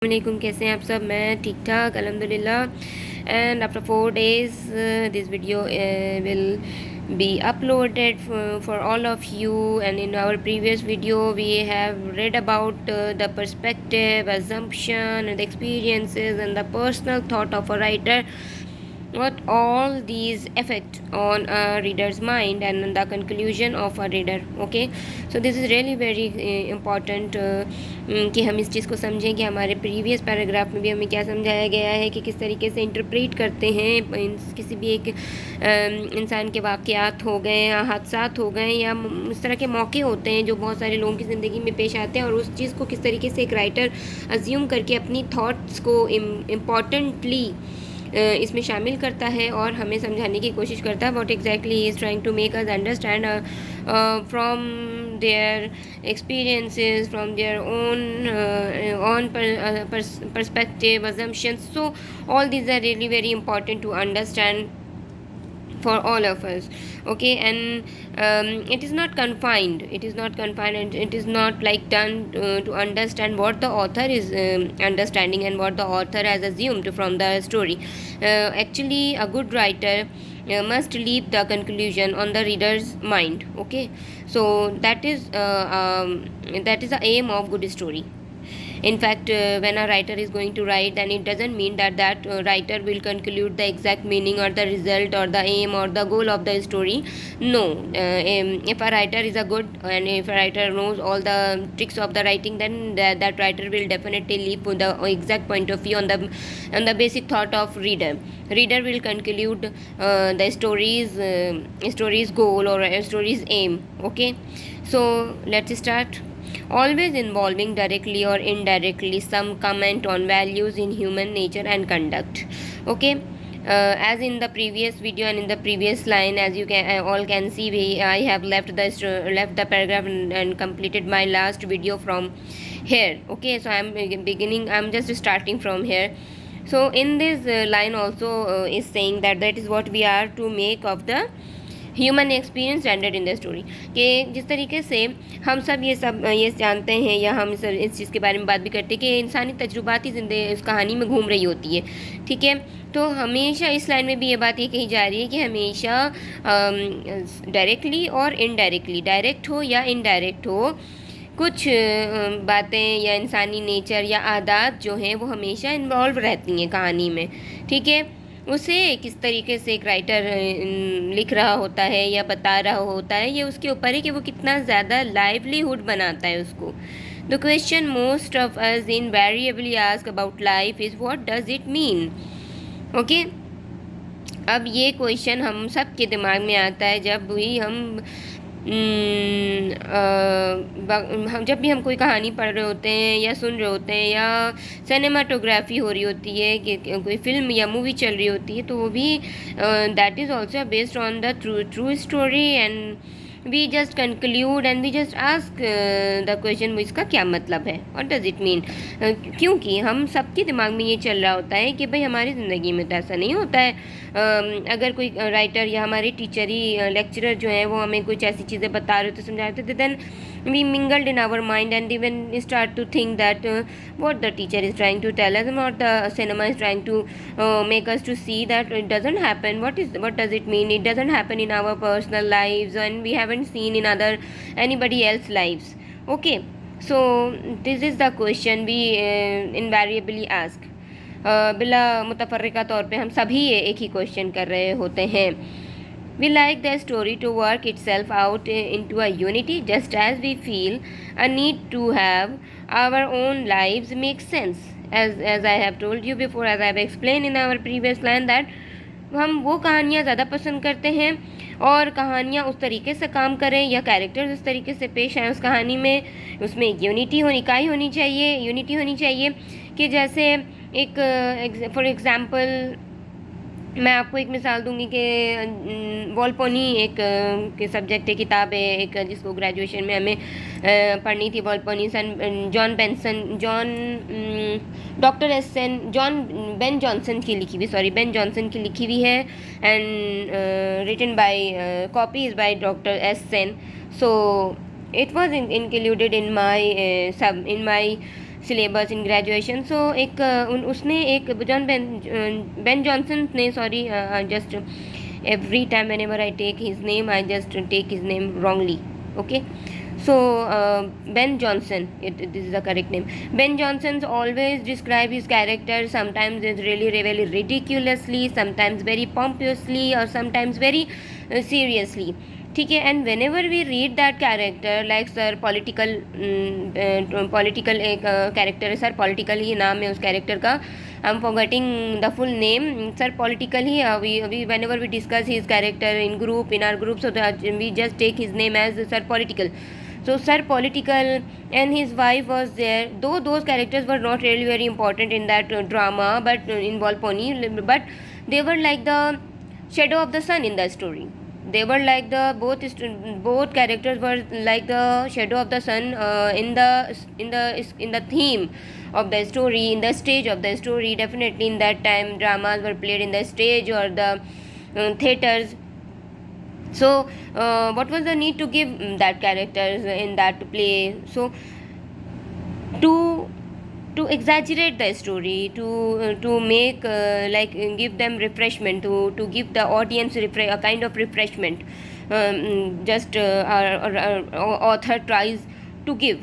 वालेकुम, कैसे हैं आप सब? मैं ठीक ठाक अल्हम्दुलिल्लाह. And after 4 days this video will be uploaded for all of you. And in our previous video we have read about the perspective, assumption and experiences and the personal thought of a writer, what all these affect on a reader's mind and the conclusion of a reader. Okay, so this is really very important कि हम इस चीज़ को समझें कि हमारे previous paragraph में भी हमें क्या समझाया गया है कि किस तरीके से इंटरप्रेट करते हैं किसी भी एक इंसान के वाक़यात हो गए या हादसात हो गए या इस तरह के मौके होते हैं जो बहुत सारे लोगों की ज़िंदगी में पेश आते हैं, और उस चीज़ को किस तरीके से एक राइटर अज्यूम करके अपनी थाट्स को इम्पॉर्टेंटली इसमें शामिल करता है और हमें समझाने की कोशिश करता है what exactly he is trying to make us understand from their experiences, from their own perspective, assumptions. So all these are really very important to understand for all of us. Okay, and it is not confined, and it is not like done to understand what the author is understanding and what the author has assumed from the story. Actually a good writer must leave the conclusion on the reader's mind. Okay, so that is the aim of good story. In fact, when a writer is going to write, then it doesn't mean that writer will conclude the exact meaning or the result or the aim or the goal of the story. No, if a writer is a good, and if a writer knows all the tricks of the writing, then that writer will definitely leave the exact point of view on the basic thought of reader. Reader will conclude the story's goal or story's aim. Okay, so let's start. Always involving directly or indirectly some comment on values in human nature and conduct. Okay, as in the previous video and in the previous line, as you can all can see, I have left the paragraph and completed my last video from here. Okay, so I'm just starting from here. So in this line also is saying that is what we are to make of the human experience standard in the story, कि जिस तरीके से हम सब ये जानते हैं या हम इस चीज़ के बारे में बात भी करते हैं कि इंसानी तजुर्बात ही जिंदगी उस कहानी में घूम रही होती है. ठीक है, तो हमेशा इस लाइन में भी ये बात ये कही जा रही है कि हमेशा डायरेक्टली और इनडायरेक्टली, डायरेक्ट हो या इनडायरेक्ट हो, कुछ बातें या इंसानी नेचर या आदत जो हैं वो हमेशा इन्वॉल्व रहती हैं कहानी में. ठीक है, उसे किस तरीके से एक राइटर लिख रहा होता है या बता रहा होता है, ये उसके ऊपर है कि वो कितना ज़्यादा लाइवलीहुड बनाता है उसको. The question most of us invariably ask about life is what does it mean. Okay, अब ये क्वेश्चन हम सब के दिमाग में आता है जब भी हम जब भी हम कोई कहानी पढ़ रहे होते हैं या सुन रहे होते हैं या सिनेमाटोग्राफी हो रही होती है कि कोई फिल्म या मूवी चल रही होती है, तो वो भी that is also based on the true story, and we just conclude and we just ask the question इसका क्या मतलब है, व्हाट डज इट मीन. क्योंकि हम सबके दिमाग में ये चल रहा होता है कि भाई हमारी ज़िंदगी में तो ऐसा नहीं होता है. अगर कोई राइटर या हमारे टीचर ही लेक्चरर जो हैं वो हमें कुछ ऐसी चीज़ें बता रहे थे, समझा रहे थे, then we mingled in our mind and even start to think that what the teacher is trying to tell us and what the cinema is trying to make us to see, that it doesn't happen. What does it mean? It doesn't happen in our personal lives and we haven't seen in anybody else lives. Okay, so this is the question we invariably ask. बिला मुतफर्रिका तौर पे हम सभी एक ही question कर रहे होते हैं. We like the story to work itself out into a unity, just as we feel a need to have our own lives make sense. As I have told you before, as I have explained in our previous line, that हम वो कहानियाँ ज़्यादा पसंद करते हैं और कहानियाँ उस तरीके से काम करें या कैरेक्टर्स उस तरीके से पेश आएँ उस कहानी में, उसमें यूनिटी होनी चाहिए कि जैसे एक फॉर एग्ज़ाम्पल मैं आपको एक मिसाल दूंगी कि वॉल्पोनी एक के सब्जेक्ट है, किताब है एक जिसको ग्रेजुएशन में हमें पढ़नी थी. वॉल्पोनी डॉक्टर एसन बेन जॉनसन की लिखी हुई है, and written by copies by doctor एसन. So it was included in my syllabus in graduation. So एक उसने एक बेन जॉनसन ने, sorry just every time whenever I take his name I just take his name wrongly. Okay, so Ben Johnson, this is the correct name. Ben Johnson always describe his character, sometimes it's really ridiculously, sometimes very pompously, or sometimes very seriously. ठीक है. And whenever we read that character like Sir Political, Political एक character है Sir, Political ही नाम है उस character का. I am forgetting the full name. Sir Political ही we whenever we discuss his character in group, in our group, so we just take his name as Sir Political. So Sir Political and his wife was there. Though those characters were not really very important in that drama, but in Volponi, but they were like the shadow of the sun in the story. They were like the both characters were like the shadow of the sun in the theme of the story, in the stage of the story. Definitely in that time dramas were played in the stage or the theaters. So what was the need to give that characters in that play? So to exaggerate the story, to make like give them refreshment, to give the audience a kind of refreshment, just our author tries to give.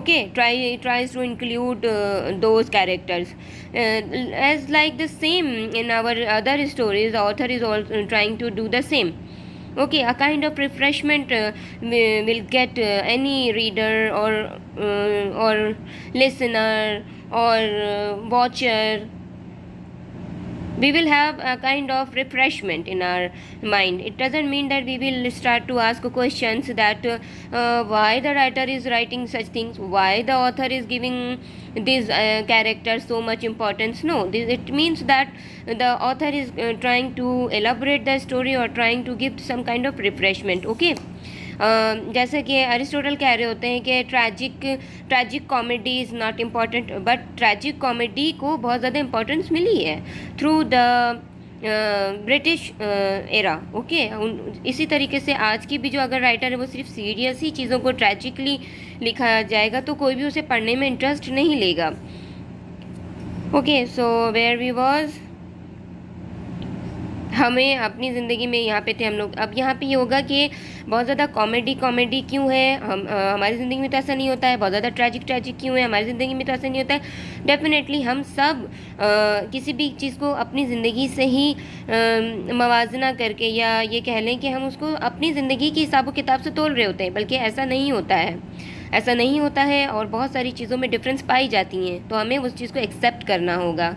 Okay, tries to include those characters, as like the same in our other stories. The author is also trying to do the same. Okay, a kind of refreshment will get any reader or listener or watcher. We will have a kind of refreshment in our mind. It doesn't mean that we will start to ask questions that why the writer is writing such things, why the author is giving these characters so much importance. No, it means that the author is trying to elaborate the story or trying to give some kind of refreshment. Okay, जैसे कि Aristotle कह रहे होते हैं कि tragic comedy is not important, but tragic comedy को बहुत ज़्यादा इम्पोर्टेंस मिली है through the British era. Okay, इसी तरीके से आज की भी जो अगर राइटर है वो सिर्फ सीरियस ही चीज़ों को ट्रैजिकली लिखा जाएगा तो कोई भी उसे पढ़ने में इंटरेस्ट नहीं लेगा. Okay, so where we was, हमें अपनी ज़िंदगी में यहाँ पे थे हम लोग. अब यहाँ पे ये होगा कि बहुत ज़्यादा कॉमेडी क्यों है, हमारी ज़िंदगी में तो ऐसा नहीं होता है. बहुत ज़्यादा ट्रैजिक क्यों है, हमारी ज़िंदगी में तो ऐसा नहीं होता है. डेफिनेटली हम सब किसी भी चीज़ को अपनी ज़िंदगी से ही मवाजना करके, या ये कह लें कि हम उसको अपनी ज़िंदगी की हिसाब किताब से तोल रहे होते हैं, बल्कि ऐसा नहीं होता है. ऐसा नहीं होता है और बहुत सारी चीज़ों में डिफरेंस पाई जाती हैं. तो हमें उस चीज़ को एक्सेप्ट करना होगा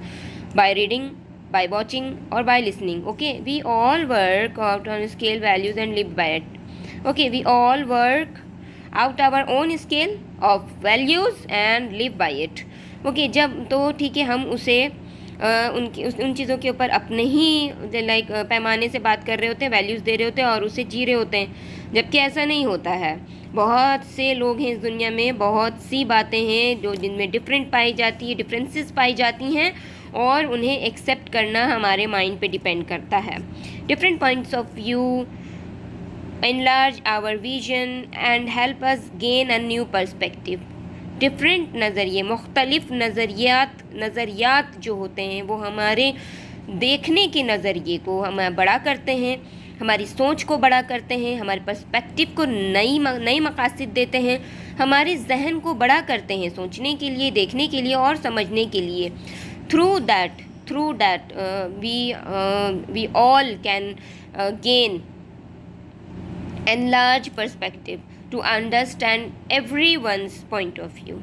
by reading, by watching or by listening. Okay, we all work out on scale values and live by it. Okay, we all work out our own scale of values and live by it. Okay, जब तो ठीक है हम उसे उन चीज़ों के ऊपर अपने ही लाइक पैमाने से बात कर रहे होते हैं, वैल्यूज़ दे रहे होते हैं और उसे जी रहे होते हैं, जबकि ऐसा नहीं होता है. बहुत से लोग हैं इस दुनिया में, बहुत सी बातें हैं जो जिनमें डिफरेंट पाई जाती है, डिफरेंसेस पाई जाती हैं, और उन्हें एक्सेप्ट करना हमारे माइंड पे डिपेंड करता है. Different points of view enlarge our vision and help us gain a new perspective. Different नज़रिए, मुख्तलिफ नज़रियात जो होते हैं वो हमारे देखने के नज़रिए को हमें बड़ा करते हैं, हमारी सोच को बड़ा करते हैं, हमारे पर्सपेक्टिव को नई मकासद देते हैं, हमारे जहन को बड़ा करते हैं सोचने के लिए, देखने के लिए और समझने के लिए. Through that we all can gain enlarged perspective to understand everyone's point of view.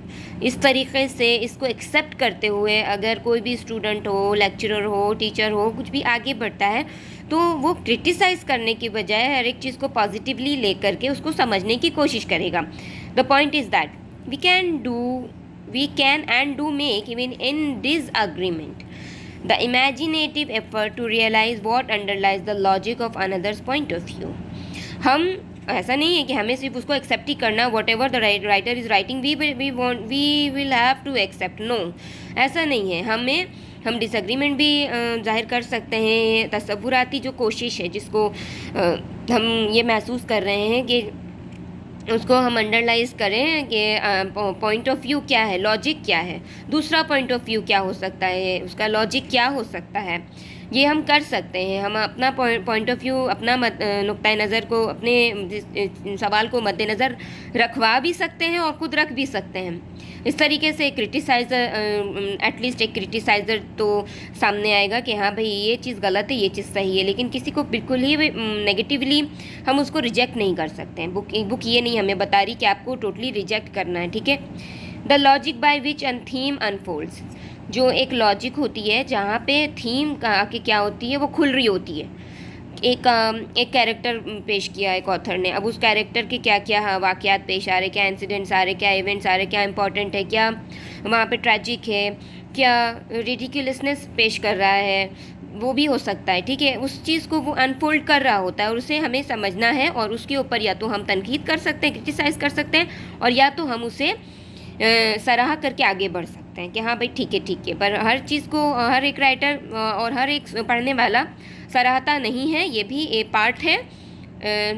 इस तरीके से इसको एक्सेप्ट करते हुए अगर कोई भी स्टूडेंट हो, लेक्चरर हो, टीचर हो, कुछ भी आगे बढ़ता है तो वो क्रिटिसाइज़ करने की बजाय हर एक चीज़ को पॉजिटिवली लेकर के उसको समझने की कोशिश करेगा. The point is that we can and do make even in disagreement the imaginative effort to realize what underlies the logic of another's point of view. हम ऐसा नहीं है कि हमें सिर्फ उसको एक्सेप्ट ही करना, whatever the writer is writing we will have to accept. No, ऐसा नहीं है. हम डिसएग्रीमेंट भी जाहिर कर सकते हैं. तसव्वुराती जो कोशिश है जिसको हम ये महसूस कर रहे हैं कि उसको हम अंडरलाइज करें कि पॉइंट ऑफ व्यू क्या है, लॉजिक क्या है, दूसरा पॉइंट ऑफ व्यू क्या हो सकता है, उसका लॉजिक क्या हो सकता है, ये हम कर सकते हैं। हम अपना पॉइंट ऑफ व्यू, अपना नुक्ता नज़र को, अपने सवाल को मद्देनज़र रखवा भी सकते हैं और खुद रख भी सकते हैं। इस तरीके से क्रिटिसाइज़र, एटलीस्ट एक क्रिटिसाइज़र तो सामने आएगा कि हाँ भाई ये चीज़ गलत है, ये चीज़ सही है। लेकिन किसी को बिल्कुल ही नेगेटिवली हम उसको रिजेक्ट नहीं कर सकते हैं। बुक ये नहीं हमें बता रही कि आपको टोटली रिजेक्ट करना है, ठीक है। The logic by which an theme unfolds, जो एक लॉजिक होती है जहाँ पे थीम का के क्या होती है वो खुल रही होती है। एक कैरेक्टर पेश किया एक ऑथर ने, अब उस कैरेक्टर के क्या क्या वाक़यात पेश आ रहे, क्या इंसिडेंट्स आ रहे, क्या इवेंट्स आ रहे, क्या इंपॉर्टेंट है, क्या वहाँ पे ट्रैजिक है, क्या रिडिकुलसनेस पेश कर रहा है, वो भी हो सकता है, ठीक है। उस चीज़ को वो अनफोल्ड कर रहा होता है और उसे हमें समझना है और उसके ऊपर या तो हम तनकीद कर सकते हैं, क्रिटिसाइज़ कर सकते हैं, और या तो हम उसे सराहा करके आगे बढ़ सकते हैं कि हाँ भाई ठीक है। पर हर चीज़ को हर एक राइटर और हर एक पढ़ने वाला सराहता नहीं है, ये भी एक पार्ट है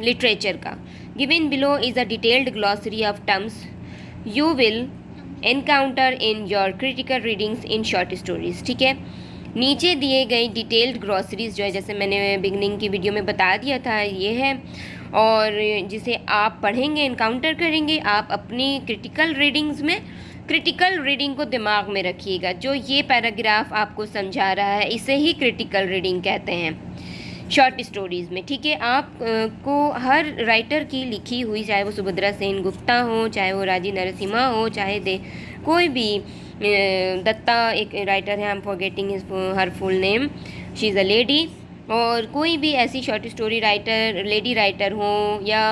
लिटरेचर का। Given below is a detailed glossary of terms you will encounter in your critical readings in short stories, ठीक है। नीचे दिए गई डिटेल्ड ग्लॉसरीज जो है, जैसे मैंने बिगनिंग की वीडियो में बता दिया था, ये है, और जिसे आप पढ़ेंगे, इनकाउंटर करेंगे, आप अपनी क्रिटिकल रीडिंग्स में क्रिटिकल रीडिंग को दिमाग में रखिएगा। जो ये पैराग्राफ आपको समझा रहा है इसे ही क्रिटिकल रीडिंग कहते हैं शॉर्ट स्टोरीज़ में, ठीक है। आप को हर राइटर की लिखी हुई, चाहे वो सुभद्रा सेन गुप्ता हो, चाहे वो राजी नरसिम्हा हो, चाहे कोई भी दत्ता एक राइटर है, आई am forgetting her full name, she is a lady, और कोई भी ऐसी short story writer, lady writer हो या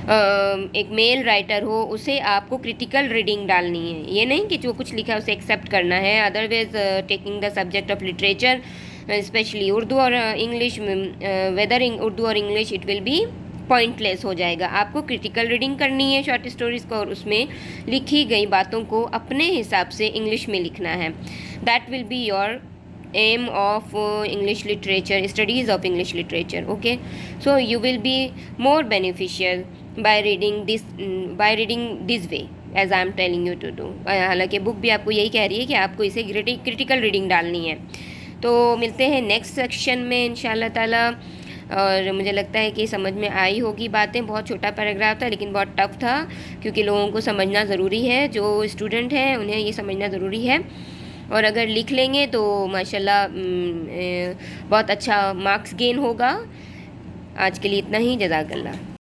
एक मेल राइटर हो, उसे आपको क्रिटिकल रीडिंग डालनी है। ये नहीं कि जो कुछ लिखा है उसे एक्सेप्ट करना है। Otherwise taking the subject of literature specially Urdu और इंग्लिश, वेदर उर्दू और English, it will be pointless हो जाएगा। आपको क्रिटिकल रीडिंग करनी है शॉर्ट स्टोरीज़ को और उसमें लिखी गई बातों को अपने हिसाब से इंग्लिश में लिखना है। That will be your aim of English literature, studies of English literature, okay. So you will be more beneficial by reading this way as I am telling you to do. हालांकि book भी आपको यही कह रही है कि आपको इसे क्रिटिकल रीडिंग डालनी है। तो मिलते हैं नेक्स्ट सेक्शन में इंशाल्लाह ताला, और मुझे लगता है कि समझ में आई होगी बातें। बहुत छोटा पैराग्राफ था लेकिन बहुत टफ था, क्योंकि लोगों को समझना ज़रूरी है, जो स्टूडेंट हैं उन्हें ये समझना ज़रूरी है, और अगर लिख लेंगे तो माशाल्लाह बहुत अच्छा मार्क्स गेन होगा। आज के लिए इतना ही, जज़ाकल्लाह।